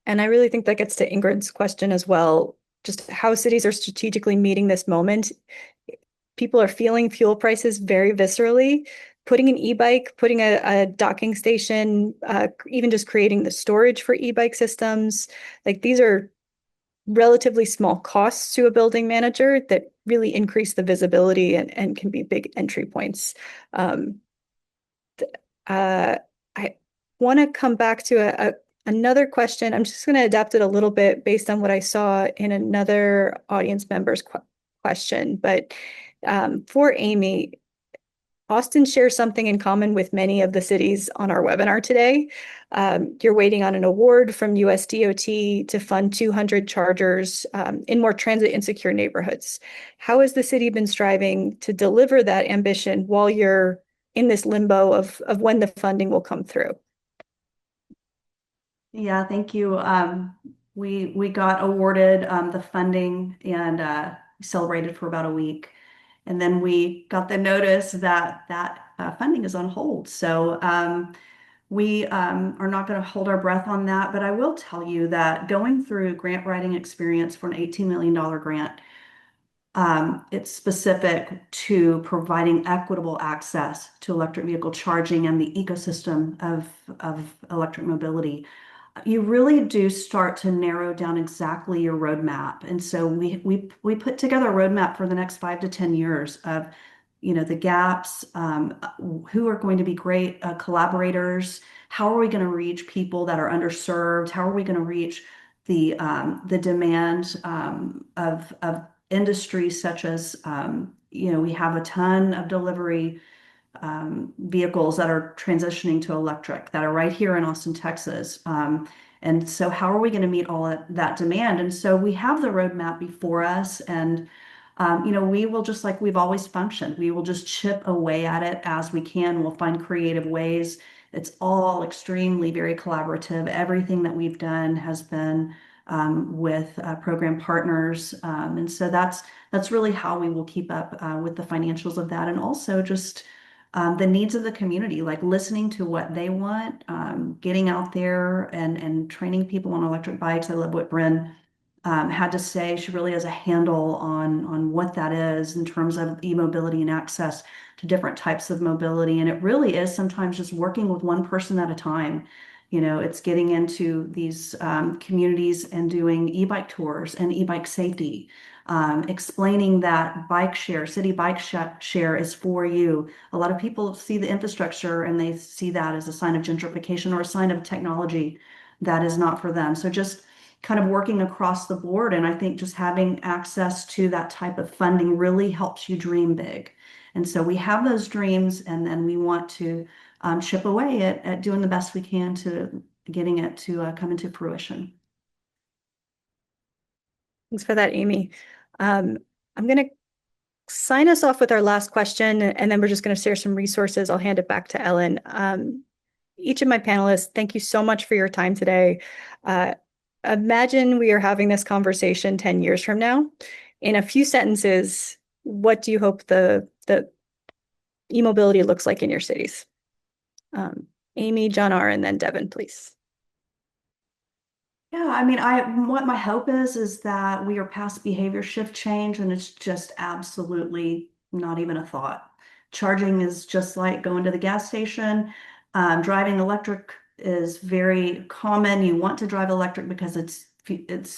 And I really think that gets to Ingrid's question as well, just how cities are strategically meeting this moment. People are feeling fuel prices very viscerally. Putting an e-bike, putting a docking station, even just creating the storage for e-bike systems, like these are relatively small costs to a building manager that really increase the visibility and can be big entry points. I want to come back to another question. I'm just going to adapt it a little bit based on what I saw in another audience member's question. But for Amy, Austin shares something in common with many of the cities on our webinar today. You're waiting on an award from U.S. DOT to fund 200 chargers in more transit insecure neighborhoods. How has the city been striving to deliver that ambition while you're in this limbo of when the funding will come through? Yeah, thank you. We got awarded the funding and celebrated for about a week. And then we got the notice that funding is on hold. So we are not going to hold our breath on that. But I will tell you that going through grant writing experience for an $18 million grant, it's specific to providing equitable access to electric vehicle charging and the ecosystem of electric mobility. You really do start to narrow down exactly your roadmap. And so we put together a roadmap for the next 5 to 10 years of, the gaps, who are going to be great collaborators, how are we going to reach people that are underserved, how are we going to reach the demand of industries such as, we have a ton of delivery vehicles that are transitioning to electric that are right here in Austin, Texas. And so how are we going to meet all of that demand? And so we have the roadmap before us, and we will, just like we've always functioned, we will just chip away at it as we can. We'll find creative ways. It's all extremely very collaborative. Everything that we've done has been with program partners. And so that's really how we will keep up with the financials of that. And also just the needs of the community, like listening to what they want, getting out there and training people on electric bikes. I love what Bryn had to say. She really has a handle on what that is in terms of e-mobility and access to different types of mobility. And it really is sometimes just working with one person at a time. It's getting into these communities and doing e-bike tours and e-bike safety, explaining that city bike share is for you. A lot of people see the infrastructure and they see that as a sign of gentrification or a sign of technology that is not for them. So just kind of working across the board. And I think just having access to that type of funding really helps you dream big. And so we have those dreams, and then we want to chip away at doing the best we can to getting it to come into fruition. Thanks for that, Amy. I'm going to sign us off with our last question, and then we're just going to share some resources. I'll hand it back to Ellen. Each of my panelists, thank you so much for your time today. Imagine we are having this conversation 10 years from now. In a few sentences, what do you hope the e-mobility looks like in your cities? Amy, John R., and then Devin, please. Yeah, I mean, what my hope is that we are past behavior shift change, and it's just absolutely not even a thought. Charging is just like going to the gas station. Driving electric is very common. You want to drive electric because it's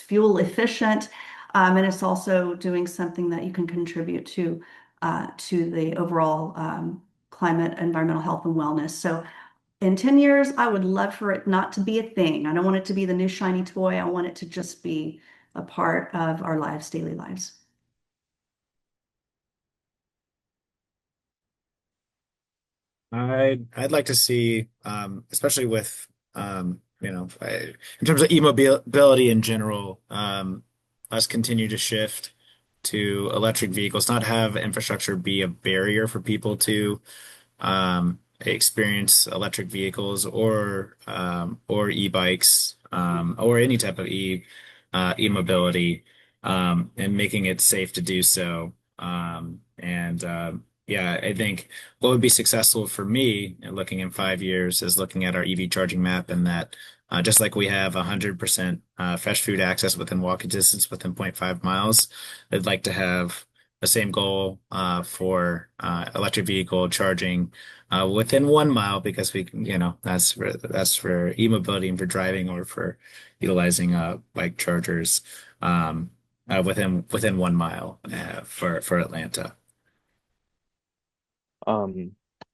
fuel efficient, and it's also doing something that you can contribute to the overall climate, environmental health, and wellness. So in 10 years, I would love for it not to be a thing. I don't want it to be the new shiny toy. I want it to just be a part of our lives, daily lives. I'd like to see, especially with, in terms of e-mobility in general, us continue to shift to electric vehicles, not have infrastructure be a barrier for people to experience electric vehicles or e-bikes or any type of e-mobility, and making it safe to do so. Yeah, I think what would be successful for me looking in 5 years is looking at our EV charging map, and that just like we have 100% fresh food access within walking distance within 0.5 miles, I'd like to have the same goal for electric vehicle charging within 1 mile, because that's for e-mobility and for driving or for utilizing bike chargers within 1 mile for Atlanta.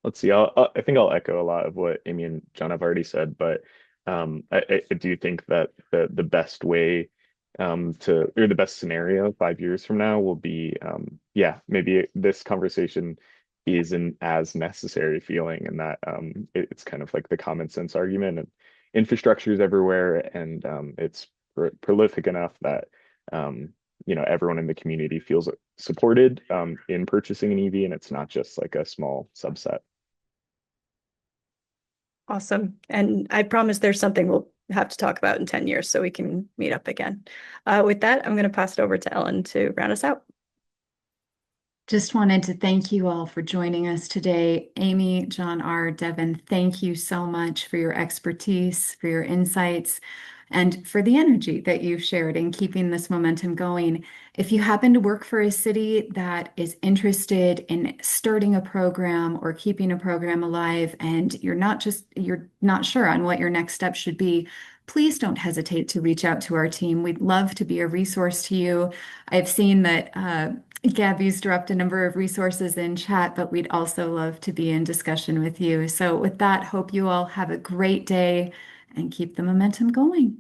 Let's see. I think I'll echo a lot of what Amy and John have already said, but I do think that the best way or the best scenario 5 years from now will be maybe this conversation isn't as necessary feeling, and that it's kind of like the common sense argument, and infrastructure is everywhere, and it's prolific enough that everyone in the community feels supported in purchasing an EV, and it's not just like a small subset. Awesome. And I promise there's something we'll have to talk about in 10 years so we can meet up again. With that, I'm going to pass it over to Ellen to round us out. Just wanted to thank you all for joining us today. Amy, John R., Devin, thank you so much for your expertise, for your insights, and for the energy that you've shared in keeping this momentum going. If you happen to work for a city that is interested in starting a program or keeping a program alive, and you're not sure on what your next step should be, please don't hesitate to reach out to our team. We'd love to be a resource to you. I've seen that Gabby's dropped a number of resources in chat, but we'd also love to be in discussion with you. So with that, hope you all have a great day and keep the momentum going.